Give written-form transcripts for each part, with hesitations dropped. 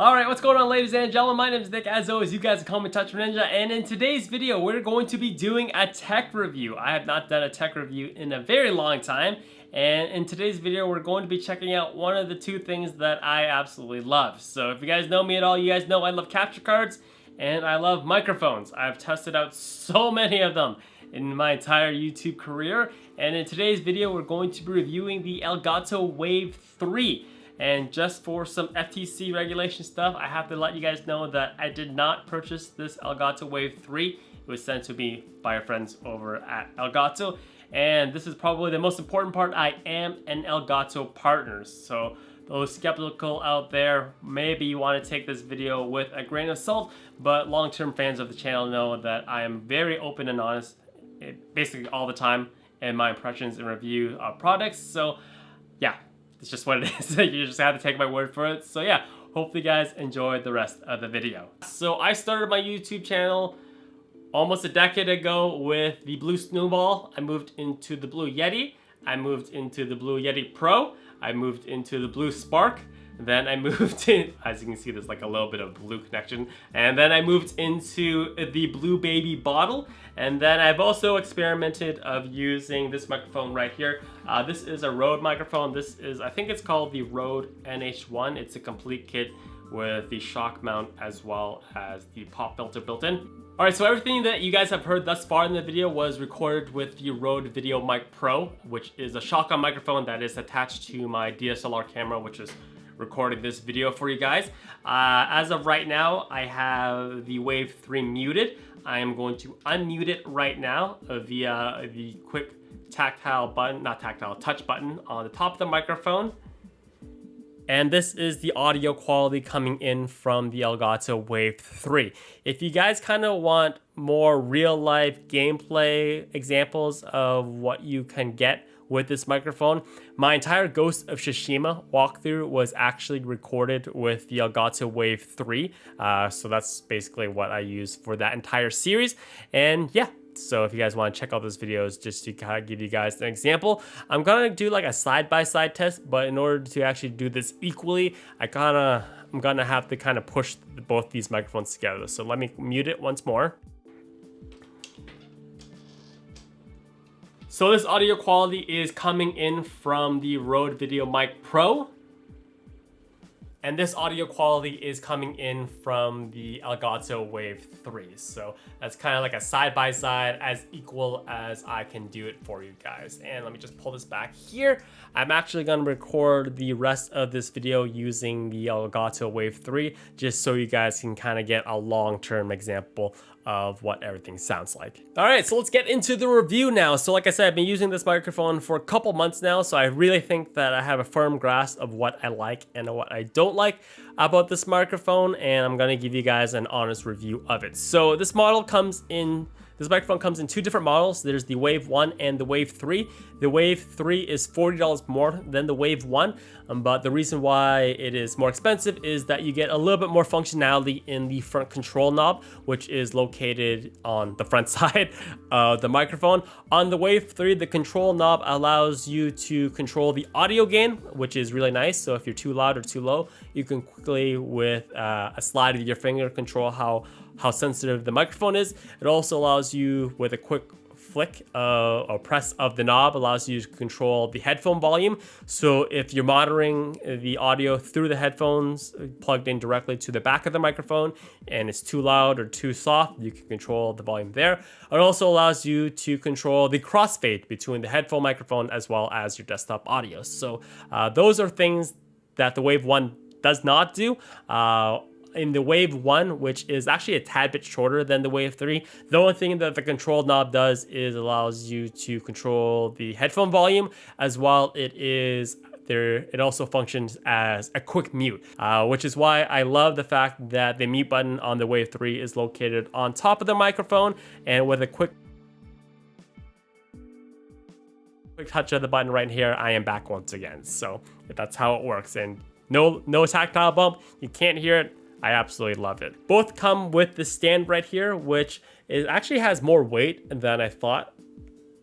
Alright, what's going on, ladies and gentlemen? My name is Nick. As always, you guys can call me Touch Ninja, and in today's video, we're going to be doing a tech review. I have not done a tech review in a very long time, and in today's video, we're going to be checking out one of the two things that I absolutely love. So if you guys know me at all, you guys know I love capture cards, and I love microphones. I've tested out so many of them in my entire YouTube career, and in today's video, we're going to be reviewing the Elgato Wave 3. And just for some FTC regulation stuff, I have to let you guys know that I did not purchase this Elgato Wave 3. It was sent to me by our friends over at Elgato. And this is probably the most important part. I am an Elgato partner. So those skeptical out there, maybe you want to take this video with a grain of salt. But long-term fans of the channel know that I am very open and honest basically all the time in my impressions and review of products. So yeah. It's just what it is. You just have to take my word for it. So yeah, hopefully you guys enjoyed the rest of the video. So I started my YouTube channel almost a decade ago with the Blue Snowball. I moved into the Blue Yeti. I moved into the Blue Yeti Pro. I moved into the Blue Spark. Then I moved in, as you can see, there's like a little bit of blue connection. And then I moved into the Blue Baby bottle. And then I've also experimented of using this microphone right here. This is a Rode microphone. This is, I think it's called the Rode NH1. It's a complete kit with the shock mount as well as the pop filter built in. All right, so everything that you guys have heard thus far in the video was recorded with the Rode Video Mic Pro, which is a shotgun microphone that is attached to my DSLR camera, which is recording this video for you guys. As of right now, I have the Wave 3 muted. I am going to unmute it right now via the quick tactile button, not tactile, touch button on the top of the microphone. And this is the audio quality coming in from the Elgato Wave 3. If you guys kind of want more real life gameplay examples of what you can get with this microphone, my entire Ghost of Tsushima walkthrough was actually recorded with the Elgato Wave 3. So that's basically what I use for that entire series. And yeah, so if you guys want to check out those videos just to kind of give you guys an example, I'm gonna do like a side-by-side test, but in order to actually do this equally, I'm gonna have to kind of push both these microphones together. So let me mute it once more. So this audio quality is coming in from the Rode Video Mic Pro. And this audio quality is coming in from the Elgato Wave 3. So that's kind of like a side-by-side, as equal as I can do it for you guys. And let me just pull this back here. I'm actually gonna record the rest of this video using the Elgato Wave 3, just so you guys can kind of get a long-term example of what everything sounds like. All right, so let's get into the review now. So like I said, I've been using this microphone for a couple months now, so I really think that I have a firm grasp of what I like and what I don't like about this microphone, and I'm gonna give you guys an honest review of it. So this microphone comes in two different models. There's the Wave 1 and the Wave 3. The Wave 3 is $40 more than the Wave 1, but the reason why it is more expensive is that you get a little bit more functionality in the front control knob, which is located on the front side of the microphone. On the Wave 3, the control knob allows you to control the audio gain, which is really nice. So if you're too loud or too low, you can quickly, with a slide of your finger, control how sensitive the microphone is. It also allows you, with a quick flick or press of the knob, allows you to control the headphone volume. So if you're monitoring the audio through the headphones plugged in directly to the back of the microphone and it's too loud or too soft, you can control the volume there. It also allows you to control the crossfade between the headphone microphone as well as your desktop audio. So those are things that the Wave 1 does not do. In the Wave 1, which is actually a tad bit shorter than the Wave 3, the only thing that the control knob does is allows you to control the headphone volume, as well it also functions as a quick mute, which is why I love the fact that the mute button on the Wave 3 is located on top of the microphone, and with a quick touch of the button right here, I am back once again. So that's how it works, and no tactile bump, you can't hear it. I absolutely love it. Both come with the stand right here, which actually has more weight than I thought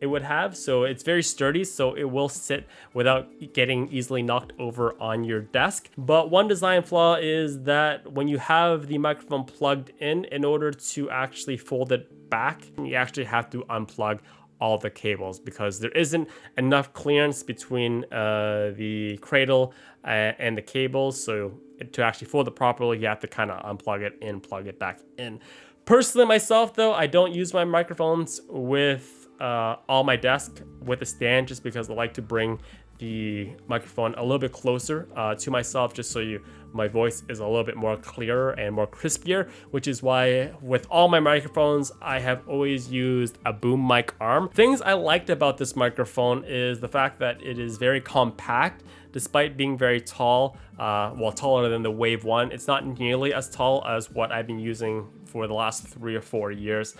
it would have. So it's very sturdy, so it will sit without getting easily knocked over on your desk. But one design flaw is that when you have the microphone plugged in order to actually fold it back, you actually have to unplug all the cables because there isn't enough clearance between the cradle and the cables. So to actually fold it properly, you have to kind of unplug it and plug it back in. Personally, myself though, I don't use my microphones with on my desk with a stand, just because I like to bring the microphone a little bit closer to myself, just so my voice is a little bit more clearer and more crispier, which is why with all my microphones, I have always used a boom mic arm. Things I liked about this microphone is the fact that it is very compact, despite being very tall, well, taller than the Wave 1. It's not nearly as tall as what I've been using for the last 3 or 4 years.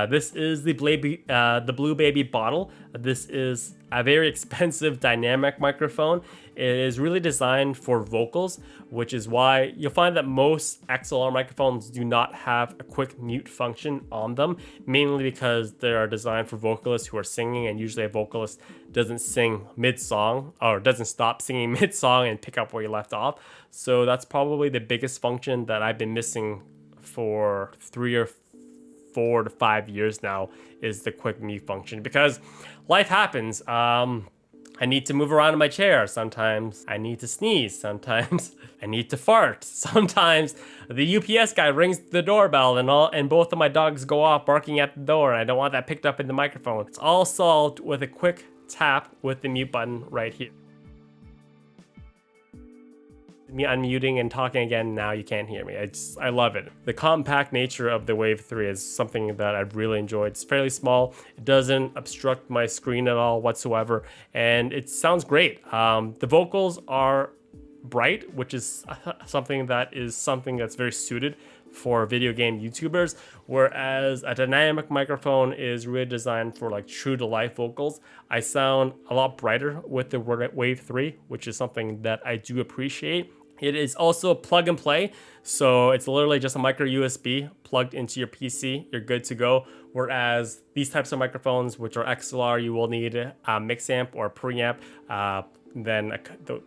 This is the Blue Baby bottle. This is a very expensive dynamic microphone. It is really designed for vocals, which is why you'll find that most XLR microphones do not have a quick mute function on them, mainly because they are designed for vocalists who are singing, and usually a vocalist doesn't sing mid-song or doesn't stop singing mid-song and pick up where you left off. So that's probably the biggest function that I've been missing for 3 or 4 to 5 years now, is the quick mute function, because life happens. I need to move around in my chair. Sometimes I need to sneeze. Sometimes I need to fart. Sometimes the UPS guy rings the doorbell and both of my dogs go off barking at the door, and I don't want that picked up in the microphone. It's all solved with a quick tap with the mute button right here. Me unmuting and talking again, now you can't hear me. I love it. The compact nature of the Wave 3 is something that I've really enjoyed. It's fairly small. It doesn't obstruct my screen at all whatsoever, and it sounds great. The vocals are bright, which is something that's very suited for video game YouTubers, whereas a dynamic microphone is really designed for like true to life vocals. I sound a lot brighter with the Wave 3, which is something that I do appreciate. It is also plug and play, so it's literally just a micro USB plugged into your PC. You're good to go. Whereas these types of microphones, which are XLR, you will need a mix amp or a preamp. Then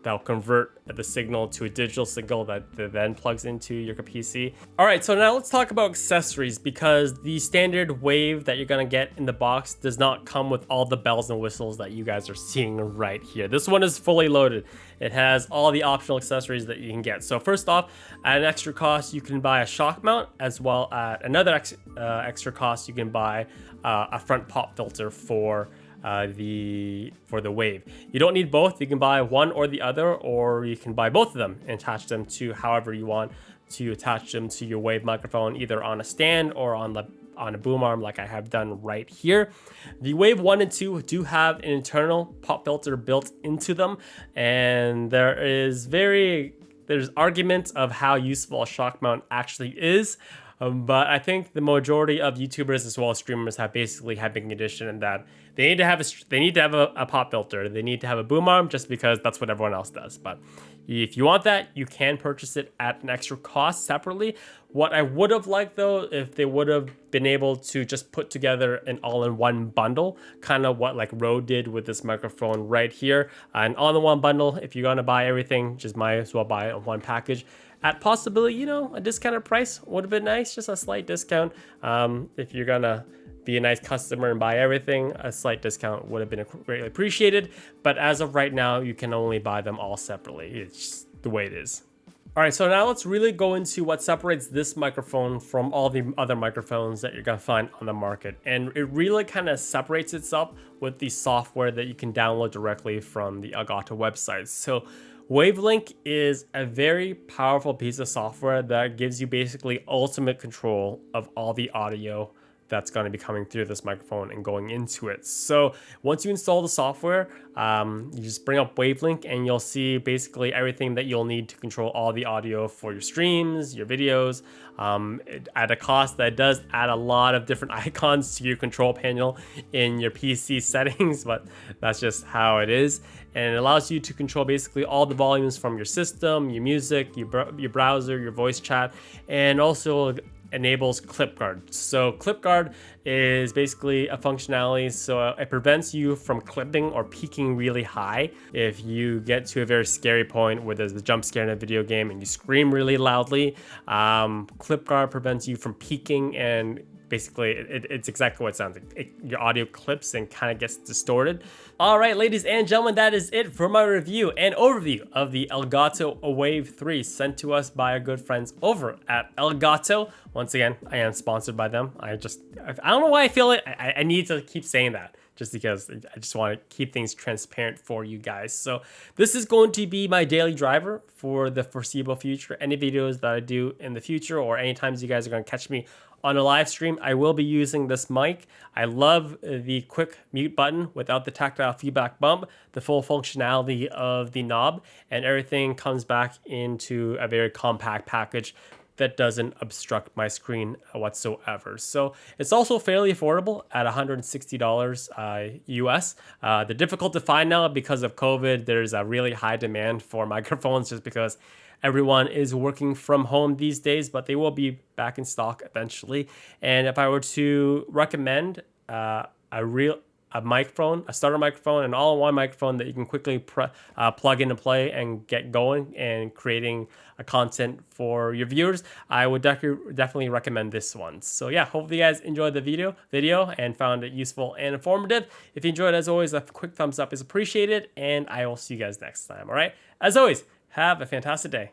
they'll convert the signal to a digital signal that then plugs into your PC. All right, so now let's talk about accessories, because the standard Wave that you're gonna get in the box does not come with all the bells and whistles that you guys are seeing right here. This one is fully loaded. It has all the optional accessories that you can get. So first off, at an extra cost, you can buy a shock mount, as well at another extra cost, you can buy a front pop filter for the Wave. You don't need both. You can buy one or the other, or you can buy both of them and attach them to however you want to attach them to your Wave microphone, either on a stand or on a boom arm, like I have done right here. The Wave 1 and 2 do have an internal pop filter built into them, and there's arguments of how useful a shock mount actually is. But I think the majority of YouTubers as well as streamers have basically been conditioned that they need to have a pop filter. They need to have a boom arm, just because that's what everyone else does. But if you want that, you can purchase it at an extra cost separately. What I would have liked though, if they would have been able to just put together an all-in-one bundle, kind of what like Rode did with this microphone right here. An all-in-one bundle, if you're gonna buy everything, just might as well buy it in one package. At possibly, a discounted price would have been nice, just a slight discount. If you're gonna be a nice customer and buy everything, a slight discount would have been greatly appreciated. But as of right now, you can only buy them all separately. It's just the way it is. All right, so now let's really go into what separates this microphone from all the other microphones that you're gonna find on the market. And it really kind of separates itself with the software that you can download directly from the Elgato website. So Wavelink is a very powerful piece of software that gives you basically ultimate control of all the audio that's going to be coming through this microphone and going into it. So once you install the software, you just bring up Wavelink and you'll see basically everything that you'll need to control all the audio for your streams, your videos, at a cost that does add a lot of different icons to your control panel in your PC settings, but that's just how it is. And it allows you to control basically all the volumes from your system, your music, your browser, your voice chat, and also enables clip guard. So clip guard is basically a functionality, so it prevents you from clipping or peaking really high. If you get to a very scary point where there's a jump scare in a video game and you scream really loudly, clip guard prevents you from peaking, and basically it's exactly what it sounds like. Your audio clips and kind of gets distorted. All right, ladies and gentlemen, that is it for my review and overview of the Elgato Wave 3 sent to us by our good friends over at Elgato. Once again, I am sponsored by them. I don't know why I feel it. I need to keep saying that, just because I just want to keep things transparent for you guys. So this is going to be my daily driver for the foreseeable future. Any videos that I do in the future, or any times you guys are going to catch me on a live stream, I will be using this mic. I love the quick mute button without the tactile feedback bump, the full functionality of the knob, and everything comes back into a very compact package that doesn't obstruct my screen whatsoever. So it's also fairly affordable at $160 US. They're difficult to find now because of COVID. There's a really high demand for microphones just because everyone is working from home these days, but they will be back in stock eventually. And if I were to recommend a microphone, a starter microphone, an all-in-one microphone that you can quickly plug in and play and get going and creating a content for your viewers, I would definitely recommend this one. So yeah, hopefully you guys enjoyed the video and found it useful and informative. If you enjoyed, as always, a quick thumbs up is appreciated, and I will see you guys next time. All right, as always, have a fantastic day.